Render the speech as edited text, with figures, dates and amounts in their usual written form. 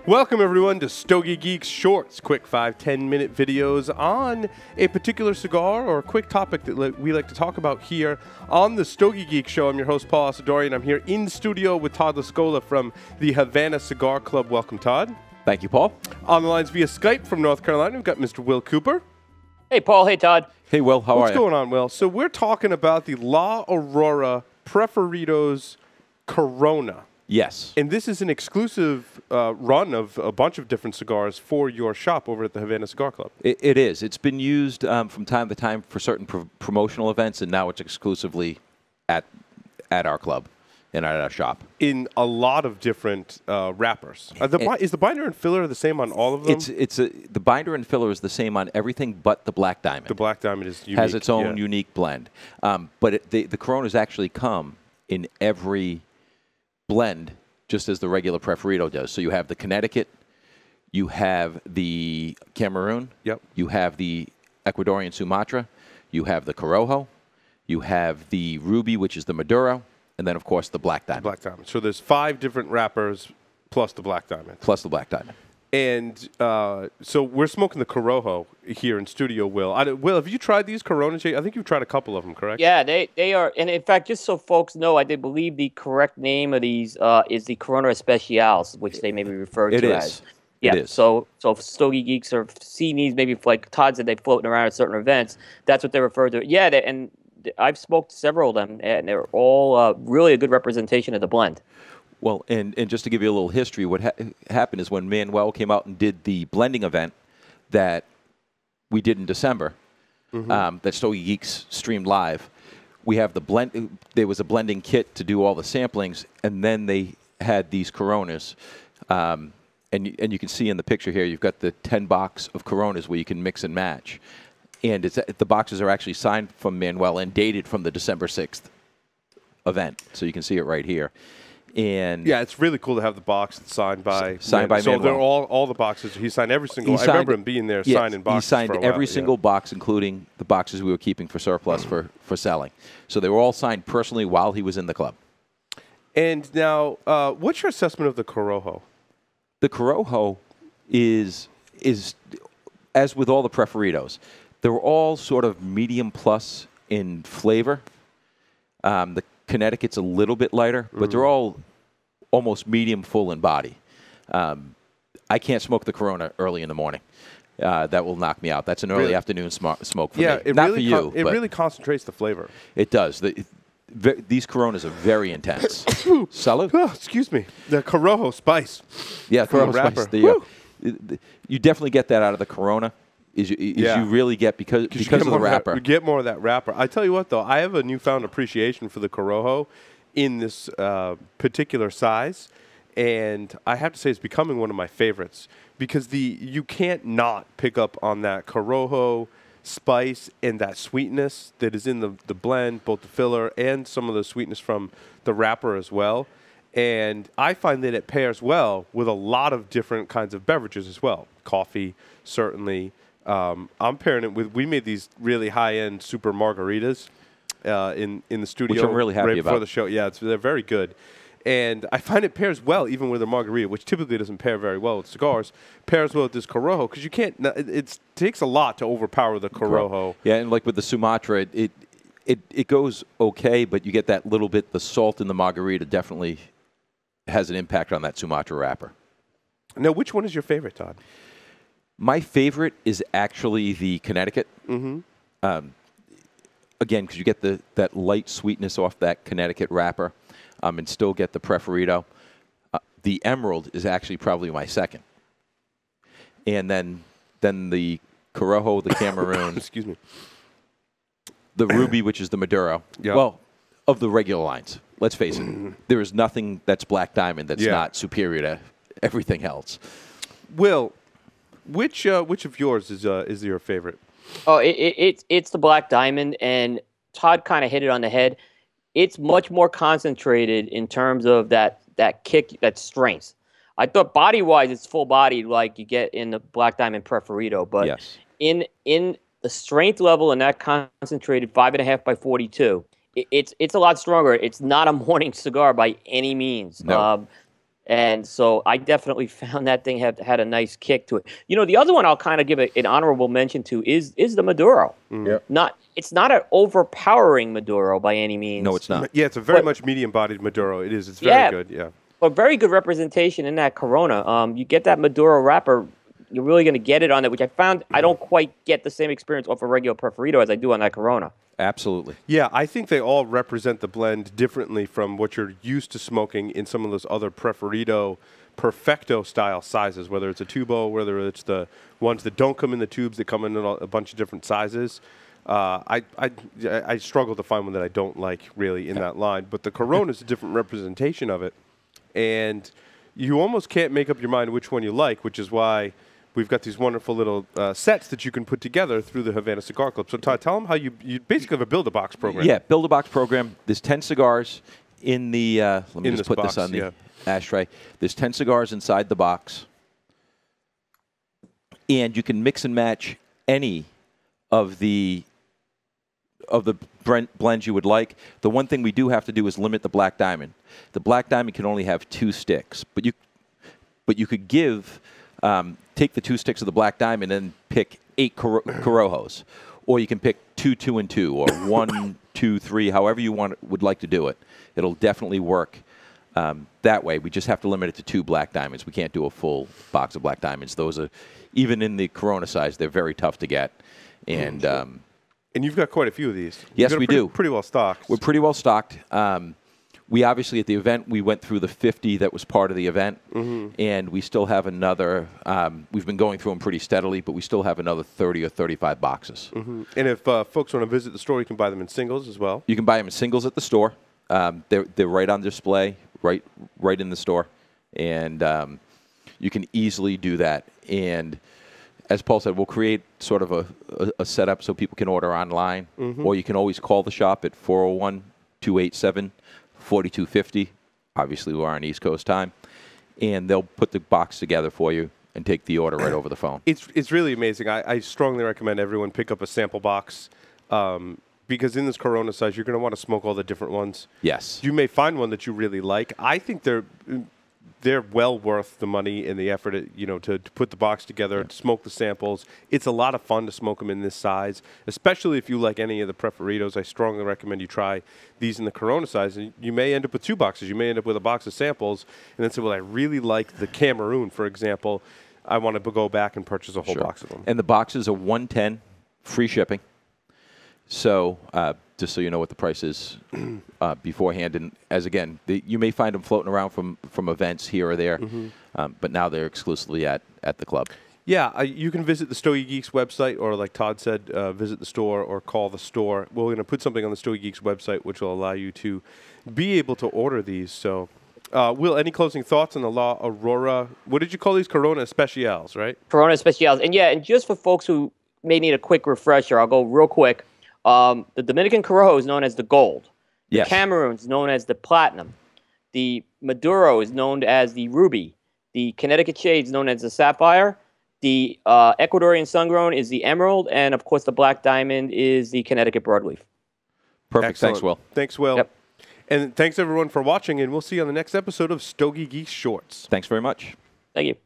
Welcome everyone to Stogie Geeks Shorts, quick 5-10 minute videos on a particular cigar or a quick topic that we like to talk about here on the Stogie Geeks Show. I'm your host Paul Asadori, and I'm here in studio with Todd LaScola from the Havana Cigar Club. Welcome, Todd. Thank you, Paul. On the lines via Skype from North Carolina, we've got Mr. Will Cooper. Hey, Paul. Hey, Todd. Hey, Will. How are you? What's going on, Will? So we're talking about the La Aurora Preferidos Corona. Yes. And this is an exclusive run of a bunch of different cigars for your shop over at the Havana Cigar Club. It is. It's been used from time to time for certain promotional events, and now it's exclusively at our club and at our shop. In a lot of different wrappers. Is the binder and filler the same on all of them? The binder and filler is the same on everything but the Black Diamond. The Black Diamond is unique. Has its own unique blend. But the Coronas actually come in every blend, just as the regular Preferido does. So you have the Connecticut, you have the Cameroon, you have the Ecuadorian Sumatra, you have the Corojo, you have the Ruby, which is the Maduro, and then, of course, the Black Diamond. Black Diamond. So there's 5 different wrappers plus the Black Diamond. Plus the Black Diamond. And so we're smoking the Corojo here in studio, Will. Will, have you tried these Coronas? I think you've tried a couple of them, correct? Yeah, they are. And in fact, just so folks know, I believe the correct name of these is the Corona Especials, which they may be referred to as. Yeah, it is. So if Stogie Geeks are seeing these, maybe like Todd said, they floating around at certain events, that's what they refer to. Yeah, and I've smoked several of them, and they're all really a good representation of the blend. Well, and just to give you a little history, what happened is when Manuel came out and did the blending event that we did in December, that Stogie Geeks streamed live, we have the blend. There was a blending kit to do all the samplings, and then they had these Coronas. And you can see in the picture here, you've got the 10 box of Coronas where you can mix and match. And the boxes are actually signed from Manuel and dated from the December 6th event. So you can see it right here. And yeah, it's really cool to have the box signed by Manuel. So they're all the boxes. He signed every single. I remember him being there signing boxes. He signed for a while, every single box, including the boxes we were keeping for surplus for selling. So they were all signed personally while he was in the club. And now, what's your assessment of the Corojo? The Corojo is as with all the Preferidos, they're all sort of medium plus in flavor. The Connecticut's a little bit lighter, but they're all almost medium full in body. I can't smoke the Corona early in the morning. That will knock me out. That's an early afternoon smoke for me. Not for you. It really concentrates the flavor. It does. These Coronas are very intense. Salud. Oh, excuse me. The Corojo spice. Yeah, Corojo spice. You definitely get that out of the Corona. You really get because of the wrapper. You get more of that wrapper. I tell you what, though, I have a newfound appreciation for the Corojo in this particular size, and I have to say it's becoming one of my favorites because you can't not pick up on that Corojo spice and that sweetness that is in the blend, both the filler and some of the sweetness from the wrapper as well. And I find that it pairs well with a lot of different kinds of beverages as well. Coffee, certainly. I'm pairing it with, we made these really high-end super margaritas in the studio. Which I'm really happy right before about. the show. Yeah, they're very good. And I find it pairs well even with a margarita, which typically doesn't pair very well with cigars. Pairs well with this Corojo because you can't, it takes a lot to overpower the Corojo. Yeah, and like with the Sumatra, it goes okay, but you get that little bit, the salt in the margarita definitely has an impact on that Sumatra wrapper. Now, which one is your favorite, Todd? My favorite is actually the Connecticut. Again, because you get that light sweetness off that Connecticut wrapper and still get the Preferido. The Emerald is actually probably my second. And then the Corojo, the Cameroon. Excuse me. The Ruby, which is the Maduro. Yep. Well, of the regular lines. Let's face it. There is nothing that's Black Diamond that's not superior to everything else. Will, which of yours is your favorite? Oh, it's the Black Diamond, and Todd kind of hit it on the head. It's much more concentrated in terms of that kick, that strength. I thought body-wise, it's full-bodied like you get in the Black Diamond Preferido, but in the strength level in that concentrated 5.5 by 42, it's a lot stronger. It's not a morning cigar by any means. No. And so I definitely found that thing had a nice kick to it. The other one I'll kind of give an honorable mention to is the Maduro. Yep. It's not an overpowering Maduro by any means. No, it's not. Yeah, it's a very much medium-bodied Maduro. It is. It's very good. Yeah. But very good representation in that Corona. You get that Maduro wrapper, you're really going to get it on it, which I found I don't quite get the same experience off a regular Preferido as I do on that Corona. Absolutely. Yeah, I think they all represent the blend differently from what you're used to smoking in some of those other Preferido Perfecto style sizes, whether it's a tubo, whether it's the ones that don't come in the tubes that come in a bunch of different sizes. I struggle to find one that I don't like really in that line, but the Corona is a different representation of it, and you almost can't make up your mind which one you like, which is why we've got these wonderful little sets that you can put together through the Havana Cigar Club. So, Todd, tell them how you basically have a build-a-box program. Yeah, build-a-box program. There's 10 cigars in the, let me just put this on the ashtray. There's 10 cigars inside the box. And you can mix and match any of the blends you would like. The one thing we do have to do is limit the Black Diamond. The Black Diamond can only have 2 sticks, but you could give... take the 2 sticks of the Black Diamond and pick 8 Corojos, or you can pick 2, 2, and 2, or 1, 2, 3, however you would like to do it. It'll definitely work that way. We just have to limit it to 2 Black Diamonds. We can't do a full box of Black Diamonds. Those are, even in the Corona size, they're very tough to get. And you've got quite a few of these. Yes, we do. Pretty well stocked. We're pretty well stocked. We obviously, at the event, we went through the 50 that was part of the event, and we still have another, we've been going through them pretty steadily, but we still have another 30 or 35 boxes. And if folks want to visit the store, you can buy them in singles as well. You can buy them in singles at the store. They're right on display, right in the store, and you can easily do that. And as Paul said, we'll create sort of a setup so people can order online, or you can always call the shop at 401-287-4250. Obviously, we're on East Coast time, and they'll put the box together for you and take the order right over the phone. It's really amazing. I strongly recommend everyone pick up a sample box because in this Corona size, you're going to want to smoke all the different ones. Yes. You may find one that you really like. I think they're well worth the money and the effort, to put the box together, to smoke the samples. It's a lot of fun to smoke them in this size, especially if you like any of the Preferidos. I strongly recommend you try these in the Corona size. And you may end up with 2 boxes. You may end up with a box of samples and then say, well, I really like the Cameroon, for example. I want to go back and purchase a whole box of them. And the boxes are $110, free shipping. So just so you know what the price is beforehand. And as again, you may find them floating around from events here or there, but now they're exclusively at the club. Yeah, you can visit the Stogie Geeks website, or like Todd said, visit the store or call the store. We're going to put something on the Stogie Geeks website which will allow you to be able to order these. So, Will, any closing thoughts on the La Aurora? What did you call these? Corona Especials, right? Corona Especials. And just for folks who may need a quick refresher, I'll go real quick. The Dominican Corojo is known as the Gold. Yes. The Cameroon is known as the Platinum. The Maduro is known as the Ruby. The Connecticut Shade is known as the Sapphire. The Ecuadorian Sun-Grown is the Emerald. And, of course, the Black Diamond is the Connecticut Broadleaf. Perfect. Excellent. Thanks, Will. Thanks, Will. Yep. And thanks, everyone, for watching. And we'll see you on the next episode of Stogie Geeks Shorts. Thanks very much. Thank you.